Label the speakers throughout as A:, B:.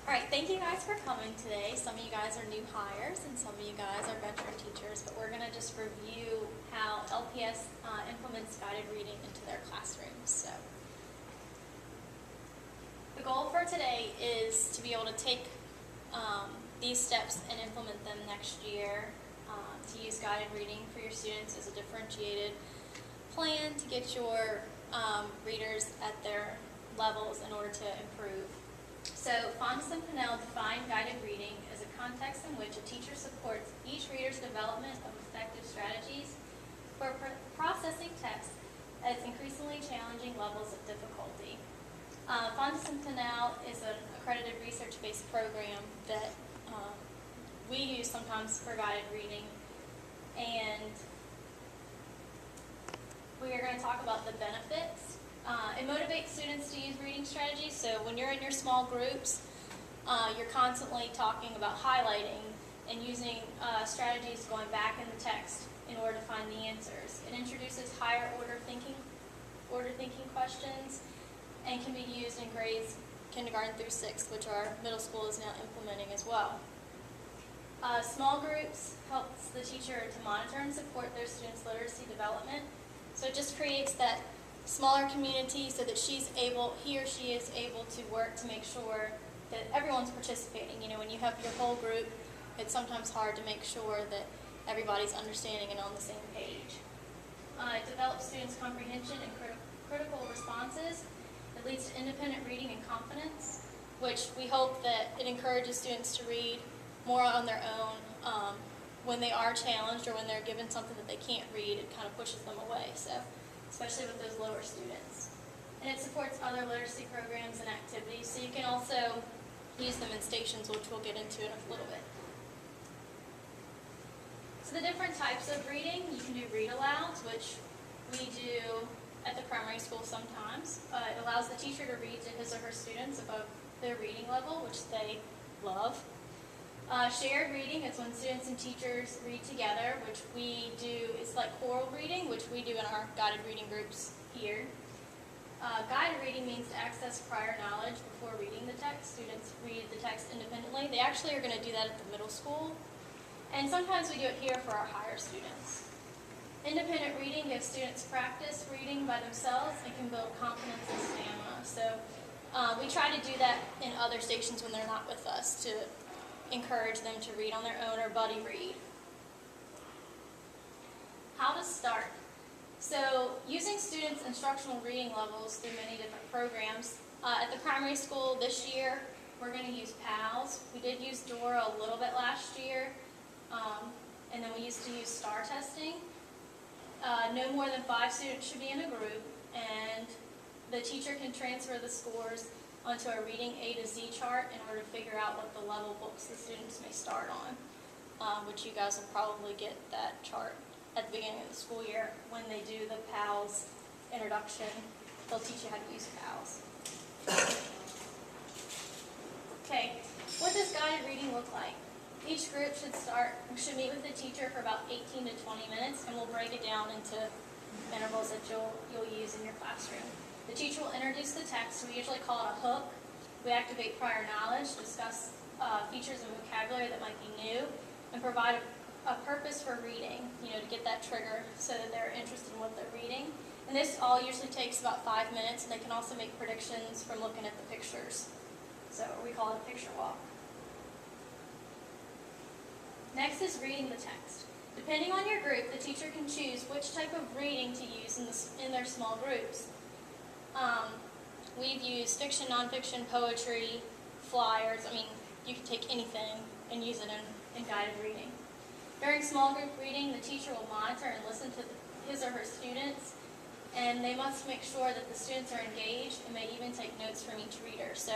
A: Alright, thank you guys for coming today. Some of you guys are new hires and some of you guys are veteran teachers, but we're going to just review how LPS implements guided reading into their classrooms. So, the goal for today is to be able to take these steps and implement them next year, to use guided reading for your students as a differentiated plan to get your readers at their levels in order to improve. So, Fontes and Pinnell define guided reading as a context in which a teacher supports each reader's development of effective strategies for processing text at increasingly challenging levels of difficulty. Fontes and Pinnell is an accredited research-based program that we use sometimes for guided reading, and we are going to talk about the benefits. It motivates students to use reading strategies, so when you're in your small groups, you're constantly talking about highlighting and using strategies going back in the text in order to find the answers. It introduces higher order thinking questions and can be used in grades kindergarten through 6th, which our middle school is now implementing as well. Small groups helps the teacher to monitor and support their students' literacy development. So it just creates that smaller community so that he or she is able to work to make sure that everyone's participating. You know, when you have your whole group, it's sometimes hard to make sure that everybody's understanding and on the same page. It develops students' comprehension and critical responses. It leads to independent reading and confidence, which we hope that it encourages students to read more on their own when they are challenged or when they're given something that they can't read. It kind of pushes them away. So, especially with those lower students. And it supports other literacy programs and activities, so you can also use them in stations, which we'll get into in a little bit. So the different types of reading, you can do read-alouds, which we do at the primary school sometimes. It allows the teacher to read to his or her students above their reading level, which they love. Shared reading is when students and teachers read together, which we do. It's like choral reading, which we do in our guided reading groups here. Guided reading means to access prior knowledge before reading the text. Students read the text independently. They actually are going to do that at the middle school, and sometimes we do it here for our higher students. Independent reading gives students practice reading by themselves and can build confidence and stamina. So we try to do that in other stations when they're not with us to encourage them to read on their own or buddy read. How to start. So using students' instructional reading levels through many different programs. At the primary school this year, we're going to use PALS. We did use Dora a little bit last year, and then we used to use STAR testing. No more than 5 students should be in a group, and the teacher can transfer the scores onto a reading A to Z chart in order to figure out what the level books the students may start on, which you guys will probably get that chart at the beginning of the school year when they do the PALS introduction. They'll teach you how to use PALS. Okay, what does guided reading look like? Each group should meet with the teacher for about 18 to 20 minutes, and we'll break it down into intervals that you'll use in your classroom. The teacher will introduce the text. We usually call it a hook. We activate prior knowledge, discuss features of vocabulary that might be new, and provide a purpose for reading, to get that trigger so that they're interested in what they're reading. And this all usually takes about 5 minutes, and they can also make predictions from looking at the pictures. So we call it a picture walk. Next is reading the text. Depending on your group, the teacher can choose which type of reading to use in their small groups. We've used fiction, nonfiction, poetry, flyers. I mean, you can take anything and use it in guided reading. During small group reading, the teacher will monitor and listen to his or her students, and they must make sure that the students are engaged and may even take notes from each reader. So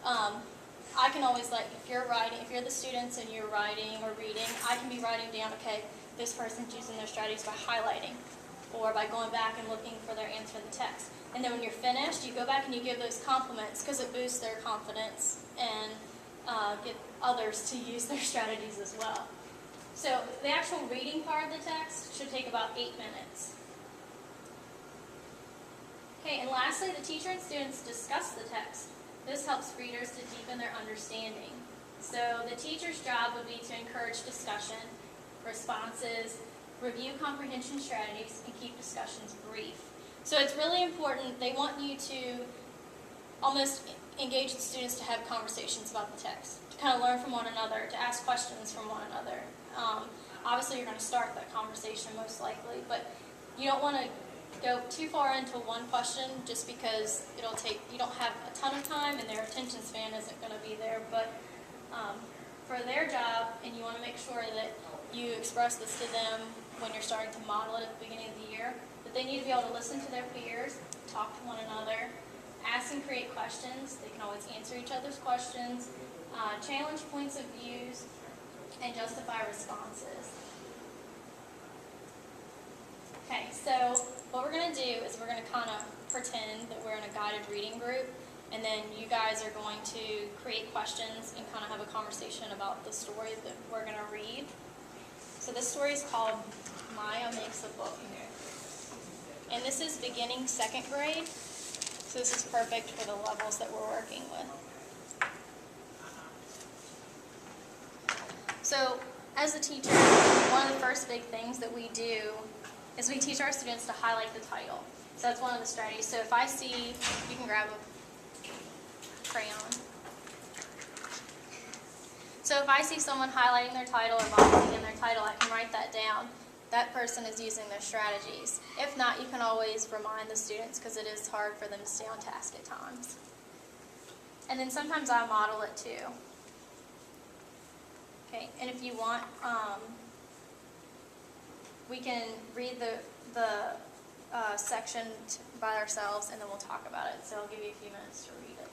A: I can always, if you're the students and you're writing or reading, I can be writing down, okay, this person's using their strategies by highlighting or by going back and looking for their answer in the text. And then when you're finished, you go back and you give those compliments because it boosts their confidence and get others to use their strategies as well. So the actual reading part of the text should take about 8 minutes. Okay, and lastly, the teacher and students discuss the text. This helps readers to deepen their understanding. So the teacher's job would be to encourage discussion, responses, review comprehension strategies, and keep discussions brief. So it's really important. They want you to almost engage the students to have conversations about the text, to kind of learn from one another, to ask questions from one another. Obviously, you're going to start that conversation most likely, but you don't want to go too far into one question just because you don't have a ton of time and their attention span isn't going to be there. But for their job, and you want to make sure that you express this to them when you're starting to model it at the beginning of the year, that they need to be able to listen to their peers, talk to one another, ask and create questions. They can always answer each other's questions, challenge points of views, and justify responses. Okay, so what we're going to do is we're going to kind of pretend that we're in a guided reading group, and then you guys are going to create questions and kind of have a conversation about the story that we're going to read. So this story is called Maya Makes a Book. And this is beginning 2nd grade, so this is perfect for the levels that we're working with. So as a teacher, one of the first big things that we do is we teach our students to highlight the title. So that's one of the strategies. So if I see, you can grab a crayon. So if I see someone highlighting their title or boxing in their title, I can write that down. That person is using their strategies. If not, you can always remind the students because it is hard for them to stay on task at times. And then sometimes I model it too. Okay, and if you want, we can read the section by ourselves and then we'll talk about it. So I'll give you a few minutes to read it.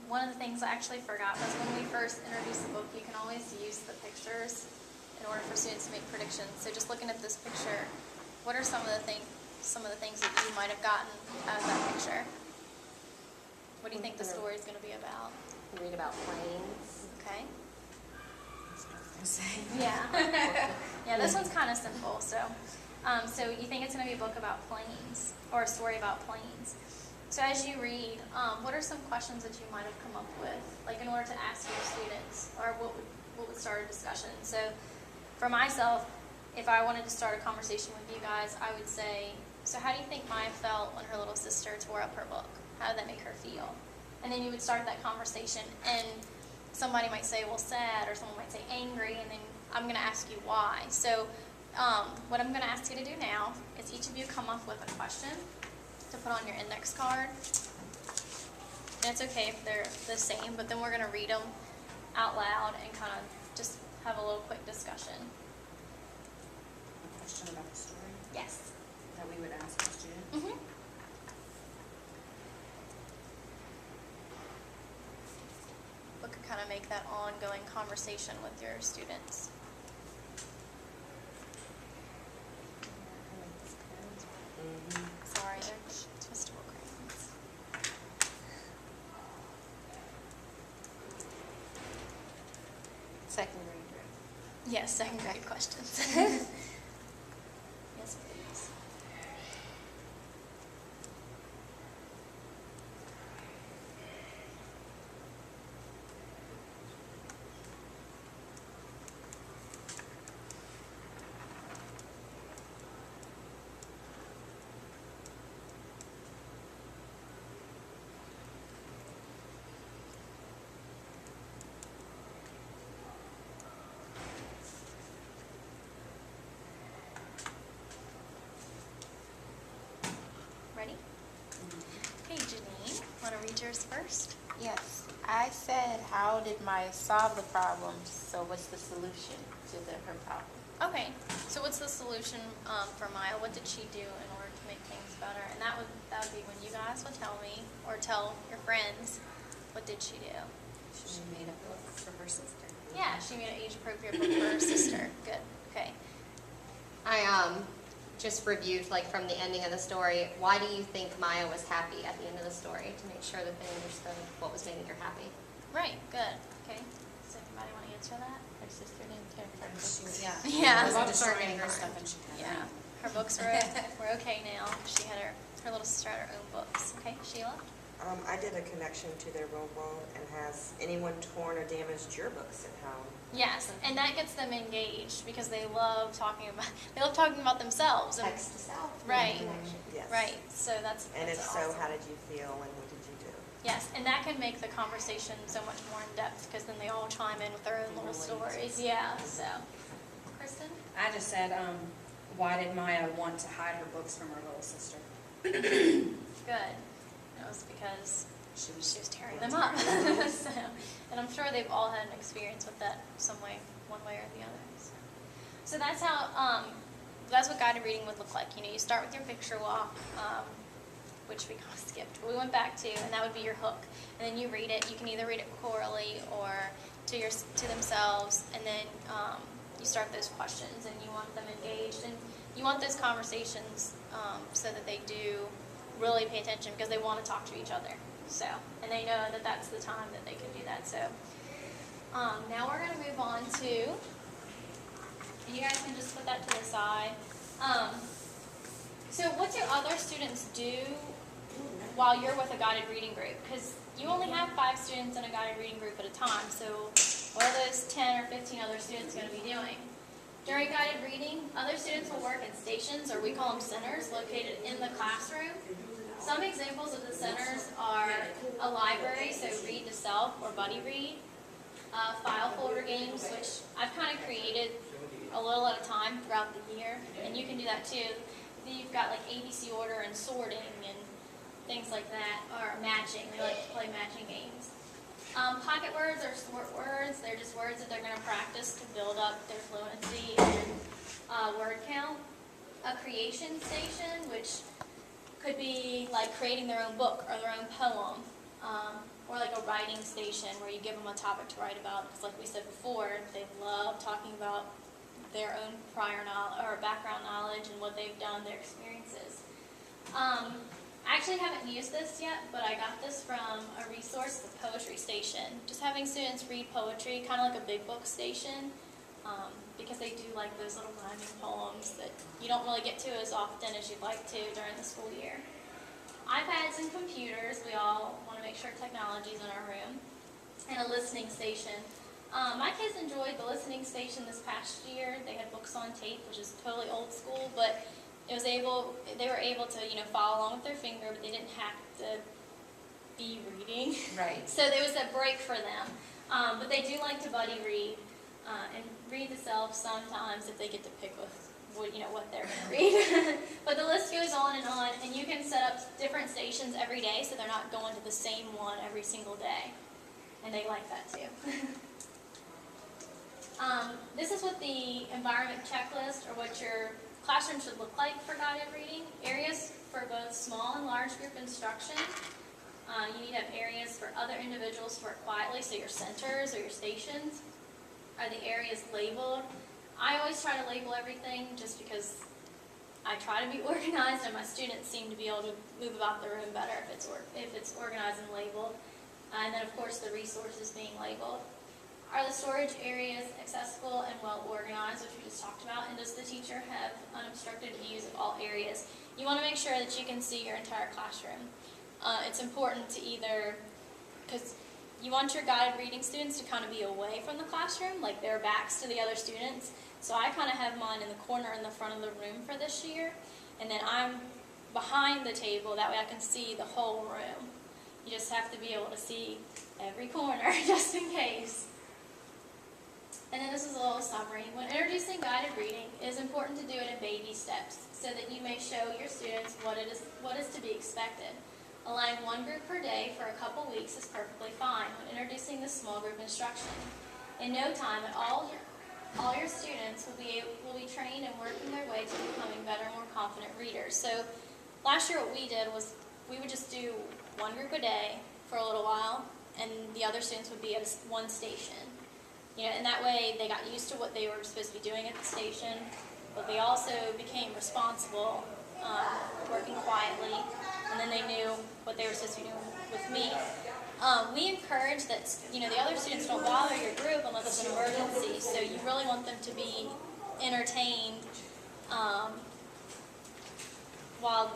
A: One of the things I actually forgot was when we first introduced the book, you can always use the pictures in order for students to make predictions. So just looking at this picture, what are some of the things that you might have gotten out of that picture? What do you think the story is going to be about?
B: Read about planes.
A: Okay.
B: Yeah.
A: Yeah, this one's kind of simple. So you think it's going to be a book about planes or a story about planes. So as you read, what are some questions that you might have come up with, like in order to ask your students, or what would start a discussion? So for myself, if I wanted to start a conversation with you guys, I would say, so how do you think Maya felt when her little sister tore up her book? How did that make her feel? And then you would start that conversation, and somebody might say, well, sad, or someone might say angry, and then I'm going to ask you why. So what I'm going to ask you to do now is each of you come up with a question to put on your index card. And it's okay if they're the same, but then we're going to read them out loud and kind of just have a little quick discussion.
B: A question about the story?
A: Yes.
B: That we would ask the student?
A: Mm-hmm. We could kind of make that ongoing conversation with your students. Sorry, they're twistable crayons.
B: Second grade.
A: Yes, second grade questions. Yes, please. want to read yours first?
C: Yes, I said, how did Maya solve the problem? So what's the solution to her problem?
A: Okay, so what's the solution for Maya? What did she do in order to make things better? And that would be when you guys would tell me, or tell your friends, what did she do?
B: She made a book for her sister.
A: Yeah, she made an age-appropriate book for her sister. Good, okay.
D: I just reviewed like from the ending of the story. Why do you think Maya was happy at the end of the story to make sure that they understood what was making her happy?
A: Right, good, okay. Does anybody want to answer that?
C: Her sister didn't care for her.
A: Yeah.
B: She was
D: Books
B: destroying
D: aren't
B: her
D: getting
B: stuff and she had
A: Yeah, her books were okay now. She had her little sister had her own books. Okay, Sheila?
E: I did a connection to their robo, and has anyone torn or damaged your books at home?
A: Yes, and that gets them engaged because they love talking about themselves. And,
D: Text to self.
A: Right.
D: Connection.
E: Yes.
A: right, so that's
E: And if so,
A: awesome.
E: how did you feel and what did you do?
A: Yes, and that can make the conversation so much more in depth because then they all chime in with their own little stories. Yeah, so. Kristen?
B: I just said, why did Maya want to hide her books from her little sister?
A: Good. It was because she was tearing them up. So, and I'm sure they've all had an experience with that some way, one way or the other. So that's how, that's what guided reading would look like. You know, you start with your picture walk, which we kind of skipped, but we went back to, and that would be your hook. And then you read it. You can either read it chorally or to themselves, and then you start those questions, and you want them engaged, and you want those conversations so that they do really pay attention because they want to talk to each other. So, and they know that that's the time that they can do that. So, now we're going to move on to, and you guys can just put that to the side. So what do other students do while you're with a guided reading group? Because you only have 5 students in a guided reading group at a time. So what are those 10 or 15 other students going to be doing? During guided reading, other students will work in stations, or we call them centers, located in the classroom. Some examples of the centers are a library, so read to self or buddy read, file folder games, which I've kind of created a little at a time throughout the year, and you can do that too. Then you've got like ABC order and sorting and things like that, or matching. They like to play matching games. Pocket words or short words, they're just words that they're going to practice to build up their fluency and word count. A creation station, which could be like creating their own book or their own poem, or like a writing station where you give them a topic to write about, because like we said before, they love talking about their own prior knowledge or background knowledge and what they've done, their experiences. I actually haven't used this yet, but I got this from a resource, the Poetry Station. Just having students read poetry, kind of like a big book station, because they do like those little rhyming poems that you don't really get to as often as you'd like to during the school year. iPads and computers, we all want to make sure technology's in our room. And a listening station. My kids enjoyed the listening station this past year. They had books on tape, which is totally old school, but they were able to, follow along with their finger, but they didn't have to be reading.
D: Right.
A: So there was a break for them. But they do like to buddy read and read themselves sometimes if they get to pick what they're going to read. But the list goes on, and you can set up different stations every day so they're not going to the same one every single day. And they like that too. This is what the environment checklist, or what your classroom should look like for guided reading. Areas for both small and large group instruction. You need to have areas for other individuals to work quietly, so your centers or your stations. Are the areas labeled? I always try to label everything just because I try to be organized, and my students seem to be able to move about the room better if it's organized and labeled. And then, of course, the resources being labeled. Are the storage areas accessible and well organized, which we just talked about? And does the teacher have unobstructed views of all areas? You want to make sure that you can see your entire classroom. It's important to because you want your guided reading students to kind of be away from the classroom, like their backs to the other students. So I kind of have mine in the corner in the front of the room for this year, and then I'm behind the table, that way I can see the whole room. You just have to be able to see every corner, just in case. And then this is a little summary. When introducing guided reading, it is important to do it in baby steps so that you may show your students what is to be expected. Allowing one group per day for a couple weeks is perfectly fine when introducing the small group instruction. In no time at all your students will be trained and working their way to becoming better, more confident readers. So last year what we did was we would just do one group a day for a little while, and the other students would be at one station. And that way they got used to what they were supposed to be doing at the station, but they also became responsible, working quietly, and then they knew what they were supposed to be doing with me. We encourage that, the other students don't bother your group unless it's an emergency, so you really want them to be entertained while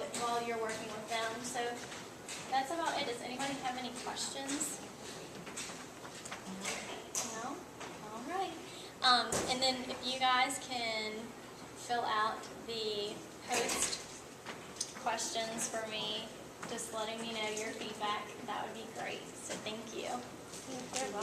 A: you're working with them. So that's about it. Does anybody have any questions? No? All right. And then if you guys can fill out the post questions for me, just letting me know your feedback, that would be great. So thank you.